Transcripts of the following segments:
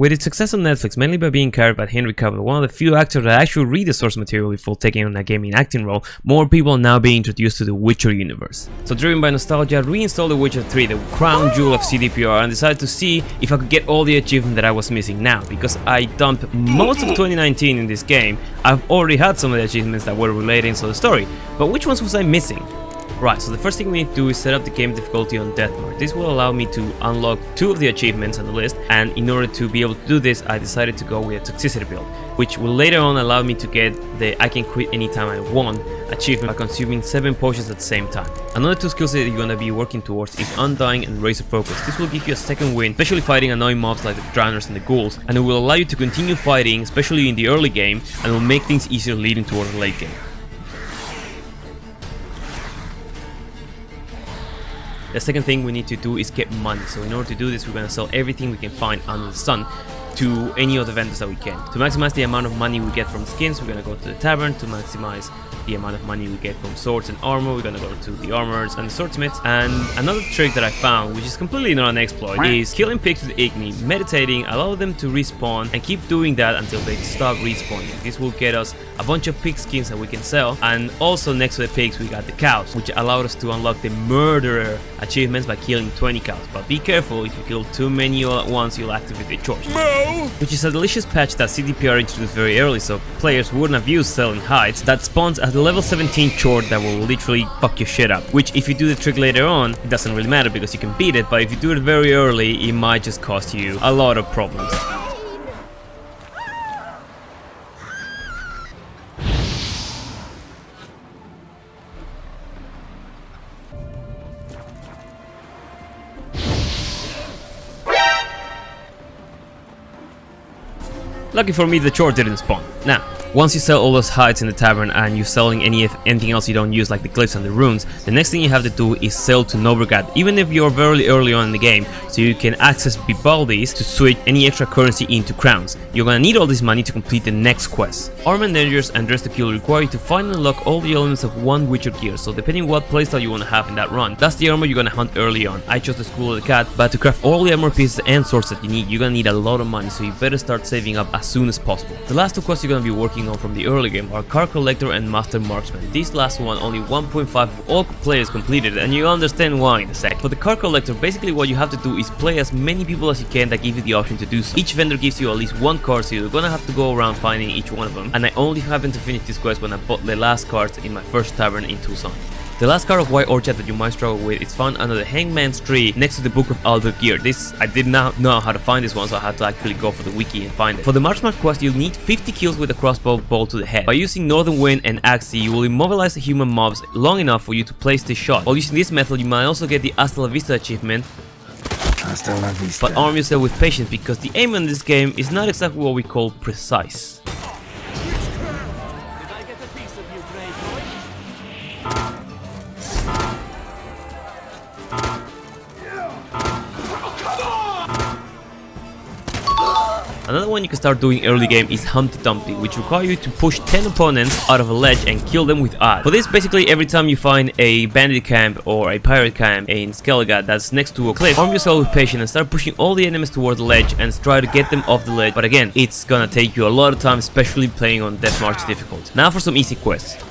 With its success on Netflix, mainly by being carried by Henry Cavill, one of the few actors that actually read the source material before taking on a gaming acting role, more people are now being introduced to the Witcher universe. So driven by nostalgia, I reinstalled The Witcher 3, the crown jewel of CDPR, and decided to see if I could get all the achievements that I was missing now. Because I dumped most of 2019 in this game, I've already had some of the achievements that were relating to the story, but which ones was I missing? Right, so the first thing we need to do is set up the game difficulty on death mode. This will allow me to unlock 2 of the achievements on the list, and in order to be able to do this, I decided to go with a toxicity build, which will later on allow me to get the I can quit anytime I want achievement by consuming 7 potions at the same time. Another 2 skills that you're gonna be working towards is Undying and Razor Focus. This will give you a second wind, especially fighting annoying mobs like the Drowners and the Ghouls, and it will allow you to continue fighting, especially in the early game, and will make things easier leading towards the late game. The second thing we need to do is get money. So in order to do this, we're going to sell everything we can find under the sun to any of the vendors that we can. To maximize the amount of money we get from skins, we're going to go to the tavern. To maximize the amount of money we get from swords and armor, we're going to go to the armorers and the swordsmiths. And another trick that I found, which is completely not an exploit, is killing pigs with Igni, meditating, allow them to respawn, and keep doing that until they stop respawning. This will get us a bunch of pig skins that we can sell, and also next to the pigs we got the cows, which allowed us to unlock the Moo-rderer achievements by killing 20 cows. But be careful, if you kill too many all at once, you'll activate the charge. Which is a delicious patch that CDPR introduced very early, so players wouldn't have used selling hides, that spawns at the level 17 chord that will literally fuck your shit up. Which if you do the trick later on, it doesn't really matter because you can beat it, but if you do it very early, it might just cost you a lot of problems. Lucky for me, the chore didn't spawn. Now, once you sell all those hides in the tavern and you're selling anything else you don't use like the glyphs and the runes, the next thing you have to do is sell to Nobrigad, even if you're very early on in the game, so you can access Bibaldis to switch any extra currency into crowns. You're gonna need all this money to complete the next quest. Armor Dangerous and Dress to Kill require you to find and unlock all the elements of one Witcher gear, so depending what playstyle you want to have in that run, that's the armor you're gonna hunt early on. I chose the School of the Cat, but to craft all the armor pieces and swords that you need, you're gonna need a lot of money, so you better start saving up as soon as possible. The last 2 quests you're gonna be working on from the early game are Car Collector and Master Marksman. This last one, only 1.5 of all players completed, and you'll understand why in a sec. For the Car Collector, basically what you have to do is play as many people as you can that give you the option to do so. Each vendor gives you at least 1 card, so you're gonna have to go around finding each one of them, and I only happened to finish this quest when I bought the last cards in my first tavern in Tucson. The last card of White Orchard that you might struggle with is found under the Hangman's Tree next to the Book of Albert Gear. This, I did not know how to find this one, so I had to actually go for the wiki and find it. For the Marksman quest, you'll need 50 kills with a crossbow bolt to the head. By using Northern Wind and Axe, you will immobilize the human mobs long enough for you to place this shot. While using this method, you might also get the Hasta Vista achievement. Hasta la vista. But arm yourself with patience, because the aim in this game is not exactly what we call precise. Another one you can start doing early game is Humpty Dumpty, which requires you to push 10 opponents out of a ledge and kill them with eye. For this, basically every time you find a bandit camp or a pirate camp in Skellige that's next to a cliff, arm yourself with patience and start pushing all the enemies towards the ledge and try to get them off the ledge. But again, it's gonna take you a lot of time, especially playing on Death March difficult. Now for some easy quests.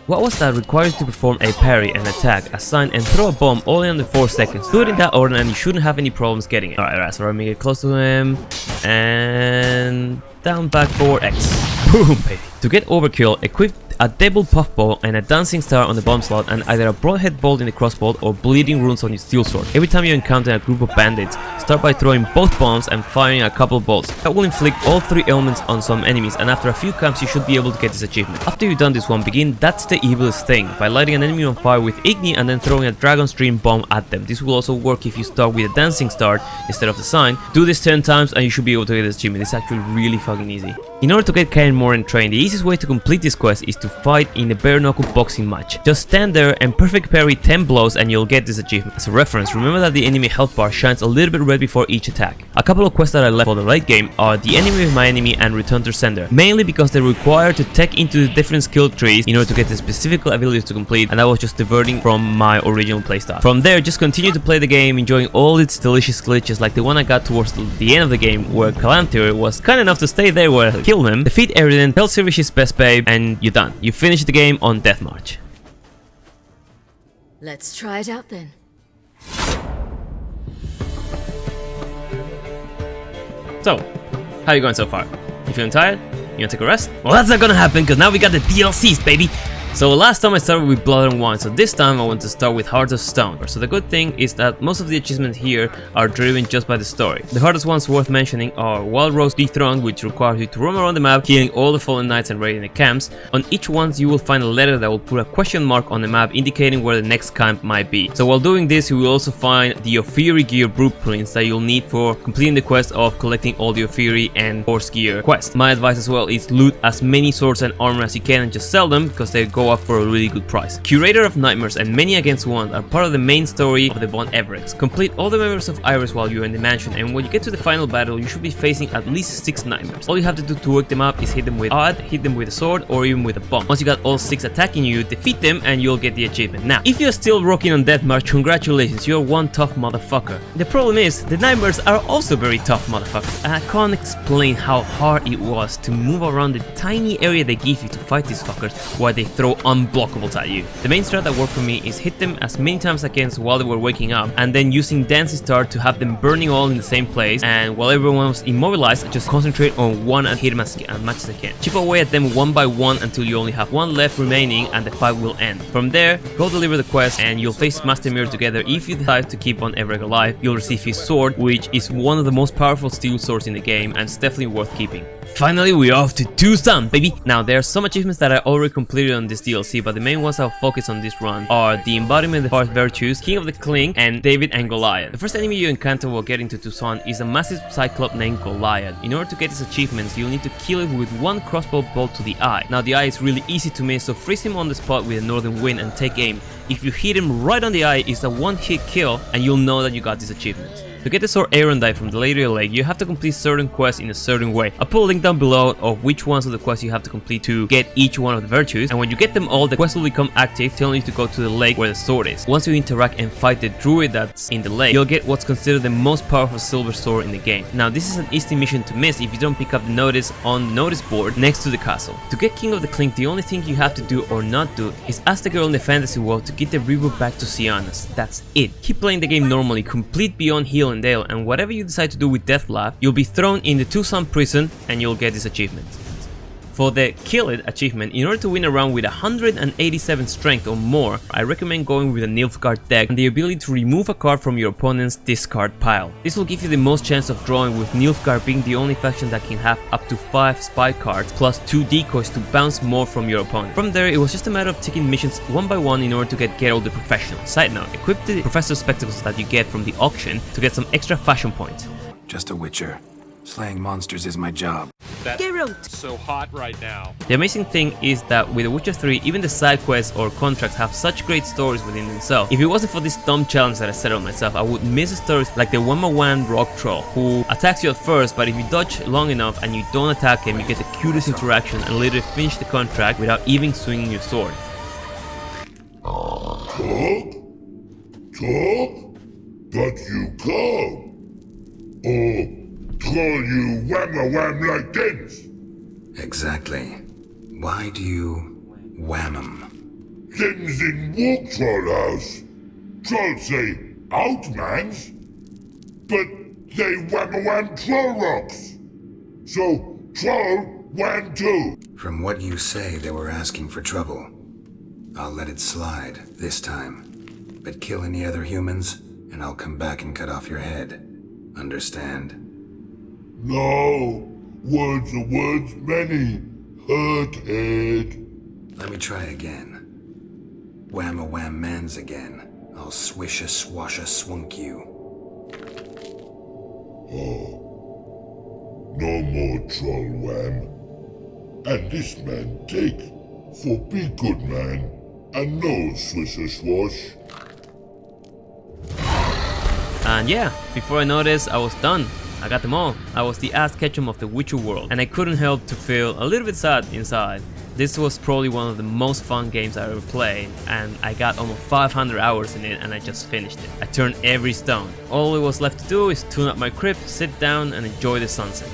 What was that requires you to perform a parry, an attack, assign and throw a bomb all in under 4 seconds. Do it in that order and you shouldn't have any problems getting it. Alright, so let me get close to him and down back 4x. Boom, baby. To get Overkill, equip a double puffball and a dancing star on the bomb slot, and either a broadhead bolt in the crossbow or bleeding runes on your steel sword. Every time you encounter a group of bandits, start by throwing both bombs and firing a couple of bolts. That will inflict all 3 elements on some enemies, and after a few camps you should be able to get this achievement. After you've done this one, begin That's the Evilest Thing by lighting an enemy on fire with Igni and then throwing a dragon stream bomb at them. This will also work if you start with a dancing star instead of the sign. Do this 10 times and you should be able to get this achievement. It's actually really fucking easy. In order to get Kaer and Morhen trained, the easiest way to complete this quest is to fight in a bare knuckle boxing match. Just stand there and perfect parry 10 blows and you'll get this achievement. As a reference, remember that the enemy health bar shines a little bit red before each attack. A couple of quests that I left for the late game are the enemy of my enemy and return to sender, mainly because they require to tech into the different skill trees in order to get the specific abilities to complete, and that was just diverting from my original playstyle. From there, just continue to play the game, enjoying all its delicious glitches like the one I got towards the end of the game where Calantir was kind enough to stay there where I killed him, defeat Eriden, tell Sirish his best babe, and you're done. You finish the game on Death March. Let's try it out then. So, how you going so far? You feeling tired? You wanna take a rest? Well, that's not gonna happen because now we got the DLCs, baby! So last time I started with Blood and Wine, so this time I want to start with Hearts of Stone. So the good thing is that most of the achievements here are driven just by the story. The hardest ones worth mentioning are Wild Rose Dethroned, which requires you to roam around the map, killing all the fallen knights and raiding the camps. On each one you will find a letter that will put a question mark on the map indicating where the next camp might be. So while doing this, you will also find the Ophiri gear blueprints that you'll need for completing the quest of collecting all the Ophiri and horse gear quest. My advice as well is loot as many swords and armor as you can and just sell them because they go up for a really good price. Curator of Nightmares and Many Against One are part of the main story of the Von Everex. Complete all the members of Iris while you're in the mansion, and when you get to the final battle you should be facing at least 6 nightmares. All you have to do to work them up is hit them with odd, hit them with a sword, or even with a bomb. Once you got all 6 attacking you, defeat them and you'll get the achievement. Now, if you're still rocking on Death March, congratulations, you're one tough motherfucker. The problem is, the nightmares are also very tough motherfuckers, and I can't explain how hard it was to move around the tiny area they give you to fight these fuckers while they throw unblockables at you. The main strat that worked for me is hit them as many times as I can while they were waking up, and then using Dancing Star to have them burning all in the same place, and while everyone was immobilized, just concentrate on one and hit them as much as I can. Chip away at them one by one until you only have one left remaining and the fight will end. From there, go deliver the quest and you'll face Master Mirror together. If you decide to keep on Everett alive, you'll receive his sword, which is one of the most powerful steel swords in the game and it's definitely worth keeping. Finally, we're off to Tucson, baby! Now, there are some achievements that I already completed on this DLC, but the main ones I'll focus on this run are the Embodiment of the 5 Virtues, King of the Clink, and David and Goliath. The first enemy you encounter while getting to Tucson is a massive cyclops named Goliath. In order to get his achievements, you'll need to kill it with one crossbow bolt to the eye. Now, the eye is really easy to miss, so freeze him on the spot with a northern wind and take aim. If you hit him right on the eye, it's a one-hit kill, and you'll know that you got this achievement. To get the sword Aerondive from the Lady of the Lake, you have to complete certain quests in a certain way. I'll put a link down below of which ones of the quests you have to complete to get each one of the virtues, and when you get them all, the quest will become active, telling you to go to the lake where the sword is. Once you interact and fight the druid that's in the lake, you'll get what's considered the most powerful silver sword in the game. Now, this is an easy mission to miss if you don't pick up the notice on the notice board next to the castle. To get King of the Clink, the only thing you have to do or not do is ask the girl in the fantasy world to get the reboot back to Sienna's. That's it. Keep playing the game normally, complete beyond Hill and Dale, and whatever you decide to do with Deathlab, you'll be thrown in the Tucson prison and you'll get this achievement. For the Kill It achievement, in order to win a round with 187 strength or more, I recommend going with a Nilfgaard deck and the ability to remove a card from your opponent's discard pile. This will give you the most chance of drawing, with Nilfgaard being the only faction that can have up to 5 spy cards plus 2 decoys to bounce more from your opponent. From there, it was just a matter of taking missions one by one in order to get Geralt the Professional. Side note, equip the Professor Spectacles that you get from the auction to get some extra fashion points. Just a witcher. Slaying monsters is my job. Geralt! So hot right now. The amazing thing is that with The Witcher 3, even the side quests or contracts have such great stories within themselves. If it wasn't for this dumb challenge that I set on myself, I would miss stories like the 1x1 rock troll, who attacks you at first, but if you dodge long enough and you don't attack him, you get the cutest interaction and literally finish the contract without even swinging your sword. Talk? But you come? Or call you wham-a-wham like this? Exactly. Why do you wham 'em? Things in Walk Troll House. Trolls say outmans, but they wham-a-wham troll rocks. So troll wham too. From what you say, they were asking for trouble. I'll let it slide this time. But kill any other humans, and I'll come back and cut off your head. Understand? No, words are words many. Hurt head. Let me try again. Wham-a-wham mans again. I'll swish-a-swash-a-swunk you. Oh. No more troll wham. and this man take, for be good man, and no Swisher swash. And yeah, before I noticed, I was done. I got them all. I was the ass Ketchum of the Witcher world, and I couldn't help to feel a little bit sad inside. This was probably one of the most fun games I ever played, and I got almost 500 hours in it and I just finished it. I turned every stone. All it was left to do is tune up my crypt, sit down and enjoy the sunset.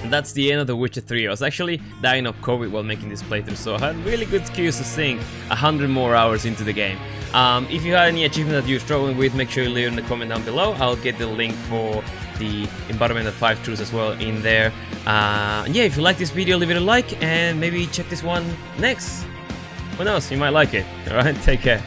And that's the end of The Witcher 3. I was actually dying of COVID while making this playthrough, so I had really good excuse to sink 100 more hours into the game. If you had any achievement that you're struggling with, make sure you leave it in the comment down below. I'll get the link for the Embodiment of 5 Truths as well in there. And yeah, if you like this video, leave it a like and maybe check this one next. Who knows, you might like it. Alright, take care.